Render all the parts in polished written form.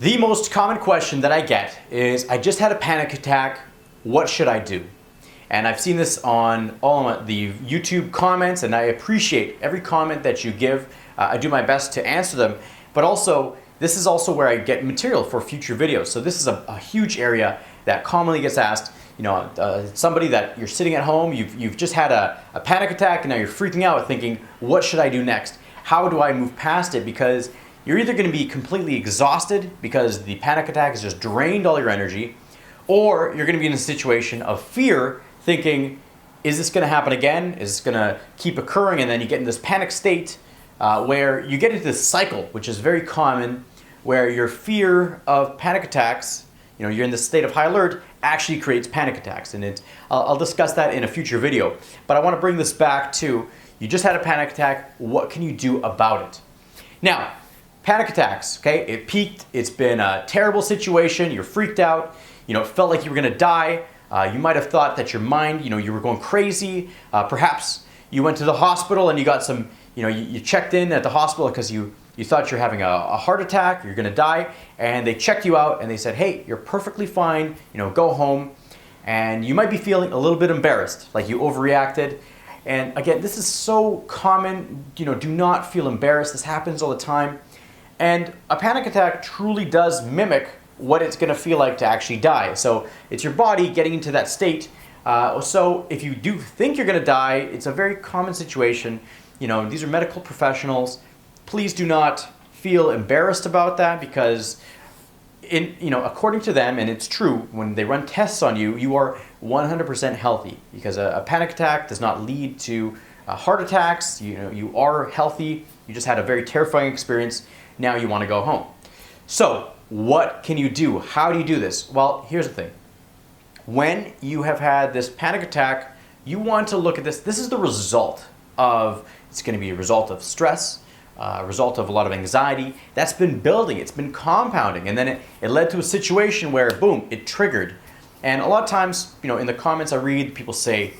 The most common question that I get is, I just had a panic attack, what should I do? And I've seen this on all the YouTube comments, and I appreciate every comment that you give. I do my best to answer them, but also, this is also where I get material for future videos. So this is a huge area that commonly gets asked. You know, somebody that you're sitting at home, you've just had a panic attack, and now you're freaking out thinking, what should I do next? How do I move past it? Because you're either going to be completely exhausted because the panic attack has just drained all your energy, or you're going to be in a situation of fear, thinking, is this going to happen again? Is this going to keep occurring? And then you get in this panic state where you get into this cycle, which is very common, where your fear of panic attacks, you know, you're in this state of high alert, actually creates panic attacks. And I'll discuss that in a future video. But I want to bring this back to, you just had a panic attack, what can you do about it? Now, panic attacks, okay, it peaked, it's been a terrible situation, you're freaked out, you know, it felt like you were gonna die. You might have thought that your mind, you know, you were going crazy. Perhaps you went to the hospital and you got some, you know, you checked in at the hospital because you thought you're having a heart attack, you're gonna die, and they checked you out and they said, hey, you're perfectly fine, you know, go home. And you might be feeling a little bit embarrassed, like you overreacted. And again, this is so common, you know, do not feel embarrassed, this happens all the time. And a panic attack truly does mimic what it's gonna feel like to actually die. So it's your body getting into that state. So if you do think you're gonna die, it's a very common situation. You know, these are medical professionals. Please do not feel embarrassed about that, because you know, according to them, and it's true, when they run tests on you, you are 100% healthy, because a panic attack does not lead to heart attacks. You know, you are healthy. You just had a very terrifying experience. Now you want to go home. So what can you do? How do you do this? Well, here's the thing. When you have had this panic attack, you want to look at this. This is the result of, it's going to be a result of stress, a result of a lot of anxiety. That's been building, it's been compounding, and then it led to a situation where, boom, it triggered. And a lot of times, you know, in the comments I read, people say,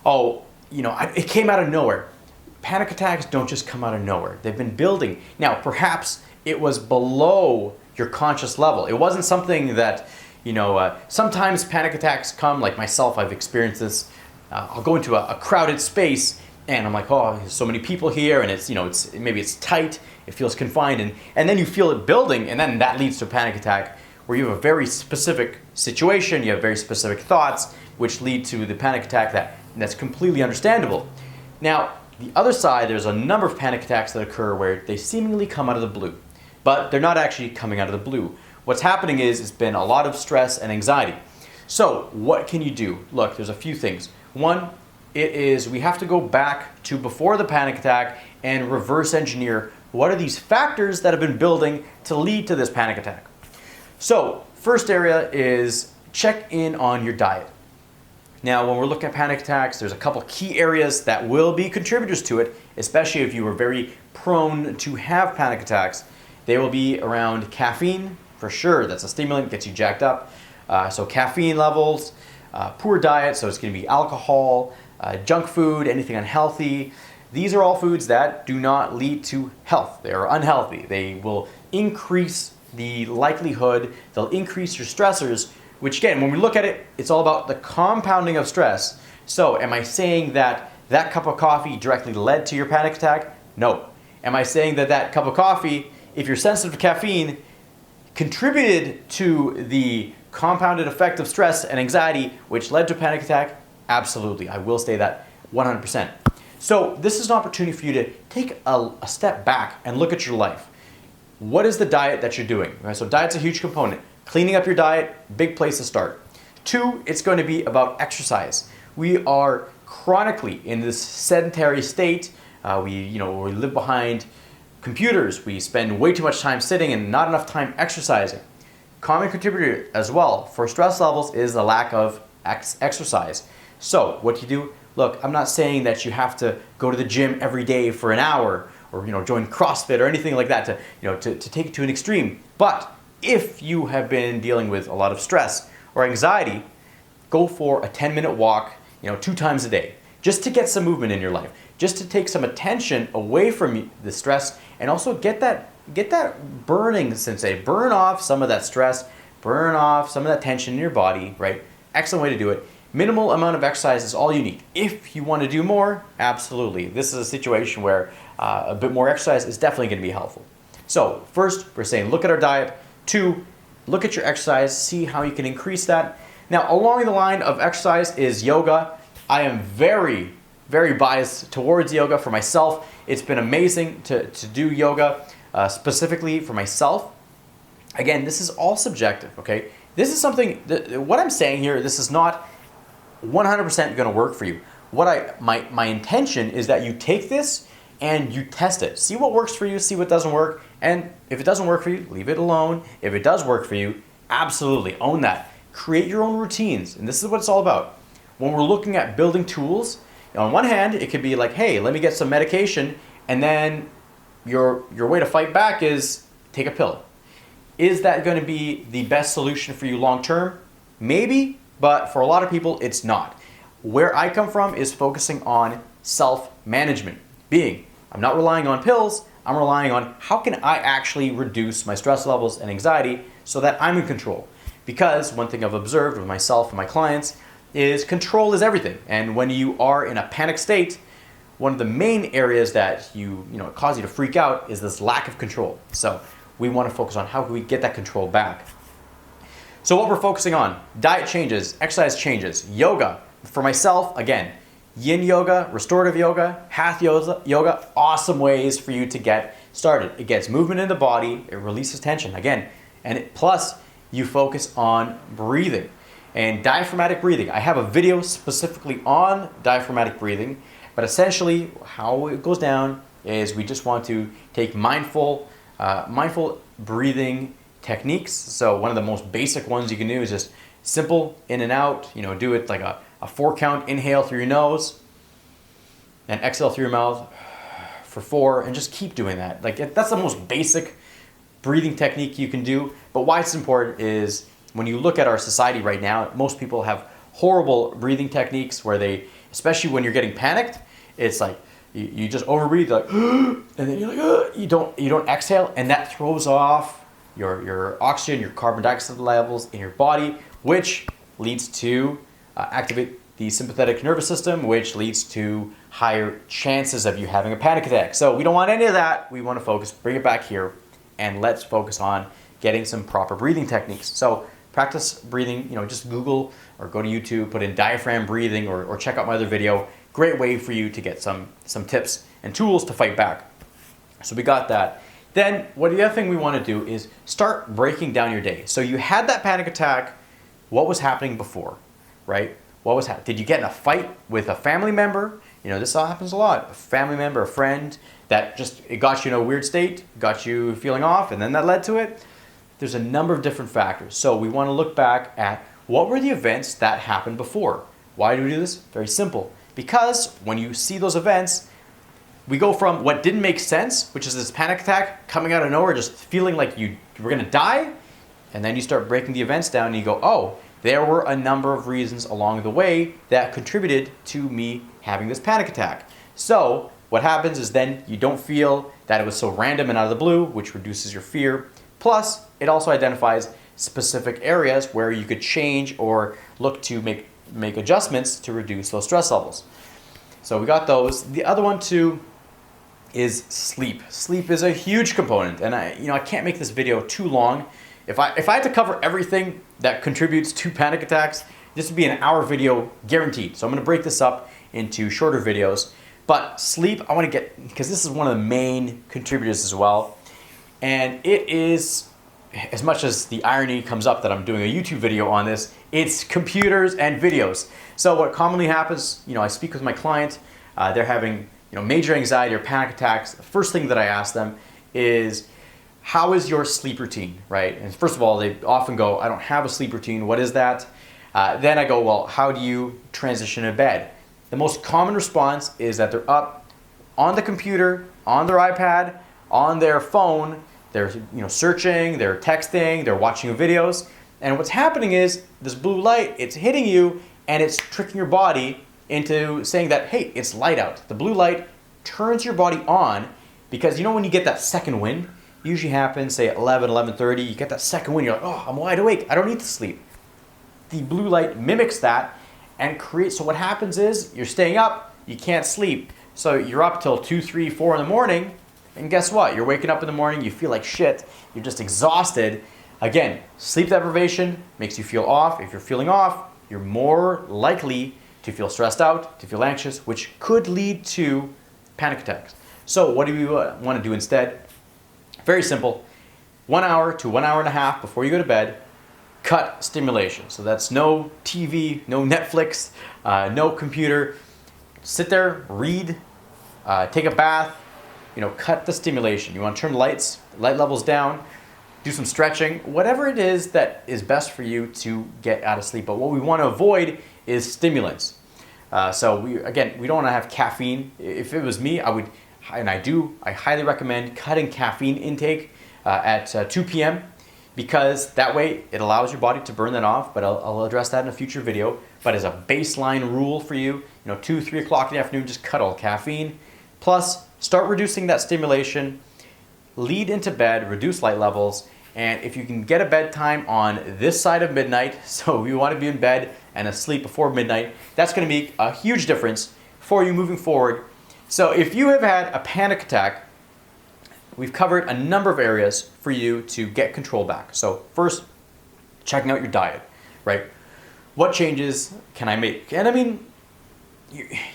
oh, you know, it came out of nowhere. Panic attacks don't just come out of nowhere. They've been building. Now, perhaps it was below your conscious level. It wasn't something that, you know, sometimes panic attacks come, like myself, I've experienced this. I'll go into a crowded space and I'm like, oh, there's so many people here, and it's, you know, maybe it's tight, it feels confined, and then you feel it building, and then that leads to a panic attack where you have a very specific situation, you have very specific thoughts, which lead to the panic attack that's completely understandable. Now, the other side, there's a number of panic attacks that occur where they seemingly come out of the blue, but they're not actually coming out of the blue. What's happening is, it's been a lot of stress and anxiety. So what can you do? Look, there's a few things. One, it is, we have to go back to before the panic attack and reverse engineer what are these factors that have been building to lead to this panic attack. So first area is check in on your diet. Now, when we're looking at panic attacks, there's a couple key areas that will be contributors to it, especially if you are very prone to have panic attacks. They will be around caffeine, for sure. That's a stimulant, gets you jacked up. So caffeine levels, poor diet, so it's going to be alcohol, junk food, anything unhealthy. These are all foods that do not lead to health. They are unhealthy. They will increase the likelihood, they'll increase your stressors, which again, when we look at it, it's all about the compounding of stress. So am I saying that that cup of coffee directly led to your panic attack? No. Am I saying that that cup of coffee, if you're sensitive to caffeine, contributed to the compounded effect of stress and anxiety, which led to a panic attack? Absolutely. I will say that 100%. So this is an opportunity for you to take a step back and look at your life. What is the diet that you're doing? Right? So diet's a huge component. Cleaning up your diet, big place to start. 2, it's going to be about exercise. We are chronically in this sedentary state. We live behind computers. We spend way too much time sitting and not enough time exercising. Common contributor as well for stress levels is the lack of exercise. So what do you do? Look, I'm not saying that you have to go to the gym every day for an hour, or join CrossFit or anything like that to take it to an extreme. But if you have been dealing with a lot of stress or anxiety, go for a 10-minute walk, 2 times a day, just to get some movement in your life, just to take some attention away from the stress, and also get that get that burning sensation, burn off some of that stress, burn off some of that tension in your body, right? Excellent way to do it. Minimal amount of exercise is all you need. If you want to do more, absolutely. This is a situation where a bit more exercise is definitely going to be helpful. So first, we're saying look at our diet. 2, look at your exercise, see how you can increase that. Now, along the line of exercise is yoga. I am very, very biased towards yoga for myself. It's been amazing to do yoga, specifically for myself. Again, this is all subjective, okay? This is something, what I'm saying here, this is not 100% going to work for you. My intention is that you take this and you test it. See what works for you, see what doesn't work, and if it doesn't work for you, leave it alone. If it does work for you, absolutely own that. Create your own routines, and this is what it's all about. When we're looking at building tools, on one hand, it could be like, hey, let me get some medication, and then your way to fight back is take a pill. Is that going to be the best solution for you long term? Maybe, but for a lot of people, it's not. Where I come from is focusing on self-management, being I'm not relying on pills, I'm relying on how can I actually reduce my stress levels and anxiety so that I'm in control. Because one thing I've observed with myself and my clients is control is everything. And when you are in a panic state, one of the main areas that cause you to freak out is this lack of control. So we want to focus on how can we get that control back. So what we're focusing on, diet changes, exercise changes, yoga. For myself, again, yin yoga, restorative yoga, hatha yoga, awesome ways for you to get started. It gets movement in the body, it releases tension, again, and plus you focus on breathing and diaphragmatic breathing. I have a video specifically on diaphragmatic breathing, but essentially how it goes down is we just want to take mindful breathing techniques. So one of the most basic ones you can do is just simple in and out, do it like a 4-count inhale through your nose and exhale through your mouth for 4, and just keep doing that. That's the most basic breathing technique you can do. But why it's important is when you look at our society right now, most people have horrible breathing techniques where they, especially when you're getting panicked, it's like you just overbreathe, like, and then you're like, you don't exhale, and that throws off your oxygen, your carbon dioxide levels in your body, which leads to activate the sympathetic nervous system, which leads to higher chances of you having a panic attack. So we don't want any of that. We want to focus, bring it back here, and let's focus on getting some proper breathing techniques. So practice breathing, just Google or go to YouTube, put in diaphragm breathing or check out my other video. Great way for you to get some tips and tools to fight back. So we got that. Then the other thing we want to do is start breaking down your day. So you had that panic attack. What was happening before, right? What was happening? Did you get in a fight with a family member? This all happens a lot. A family member, a friend that it got you in a weird state, got you feeling off, and then that led to it. There's a number of different factors. So we want to look back at what were the events that happened before. Why do we do this? Very simple. Because when you see those events, we go from what didn't make sense, which is this panic attack coming out of nowhere, just feeling like you were going to die, and then you start breaking the events down and you go, oh, there were a number of reasons along the way that contributed to me having this panic attack. So what happens is then you don't feel that it was so random and out of the blue, which reduces your fear. Plus, it also identifies specific areas where you could change or look to make adjustments to reduce those stress levels. So we got those. The other one too is sleep. Sleep is a huge component, and I can't make this video too long. If I had to cover everything that contributes to panic attacks, this would be an hour video guaranteed. So I'm going to break this up into shorter videos. But sleep, I want to get, because this is one of the main contributors as well. And it is, as much as the irony comes up that I'm doing a YouTube video on this, it's computers and videos. So what commonly happens, I speak with my client, they're having major anxiety or panic attacks. The first thing that I ask them is, how is your sleep routine, right? And first of all, they often go, I don't have a sleep routine. What is that? Then I go, well, how do you transition to bed? The most common response is that they're up on the computer, on their iPad, on their phone. They're searching, they're texting, they're watching videos. And what's happening is this blue light, it's hitting you and it's tricking your body into saying that, hey, it's light out. The blue light turns your body on because when you get that second wind, Usually happens, say at 11, 11:30. You get that second wind, you're like, oh, I'm wide awake. I don't need to sleep. The blue light mimics that and creates, so what happens is you're staying up, you can't sleep. So you're up till 2, 3, 4 in the morning, and guess what? You're waking up in the morning, you feel like shit, you're just exhausted. Again, sleep deprivation makes you feel off. If you're feeling off, you're more likely to feel stressed out, to feel anxious, which could lead to panic attacks. So what do you want to do instead? Very simple. 1 hour to 1 hour and a half before you go to bed, cut stimulation. So that's no TV, no Netflix, no computer. Sit there, read, take a bath, cut the stimulation. You want to turn light levels down, do some stretching, whatever it is that is best for you to get out of sleep. But what we want to avoid is stimulants. So we don't want to have caffeine. If it was me, I highly recommend cutting caffeine intake at 2 p.m. because that way it allows your body to burn that off, but I'll address that in a future video. But as a baseline rule for you, 2, 3 o'clock in the afternoon, just cut all caffeine. Plus, start reducing that stimulation, lead into bed, reduce light levels, and if you can get a bedtime on this side of midnight, so you want to be in bed and asleep before midnight, that's going to make a huge difference for you moving forward. So if you have had a panic attack, we've covered a number of areas for you to get control back. So first, checking out your diet, right? What changes can I make? And I mean,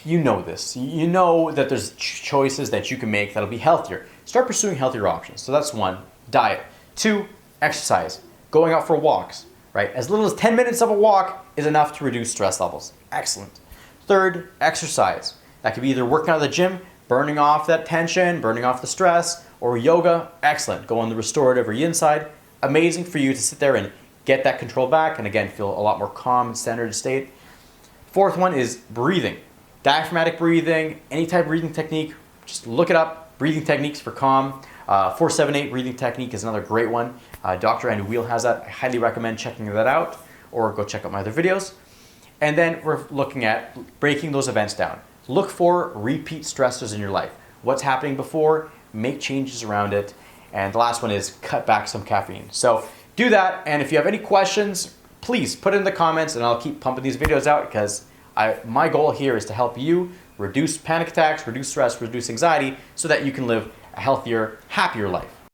you know this. You know that there's choices that you can make that'll be healthier. Start pursuing healthier options. So that's 1, diet. 2, exercise. Going out for walks, right? As little as 10 minutes of a walk is enough to reduce stress levels. Excellent. 3rd, exercise. That could be either working out at the gym, burning off that tension, burning off the stress, or yoga. Excellent. Go on the restorative or yin side. Amazing for you to sit there and get that control back and again feel a lot more calm and centered state. 4th one is breathing. Diaphragmatic breathing, any type of breathing technique, just look it up. Breathing techniques for calm. 478 breathing technique is another great one. Dr. Andrew Weil has that. I highly recommend checking that out, or go check out my other videos. And then we're looking at breaking those events down. Look for repeat stressors in your life. What's happening before, make changes around it. And the last one is cut back some caffeine. So do that, and if you have any questions, please put it in the comments and I'll keep pumping these videos out because my goal here is to help you reduce panic attacks, reduce stress, reduce anxiety so that you can live a healthier, happier life.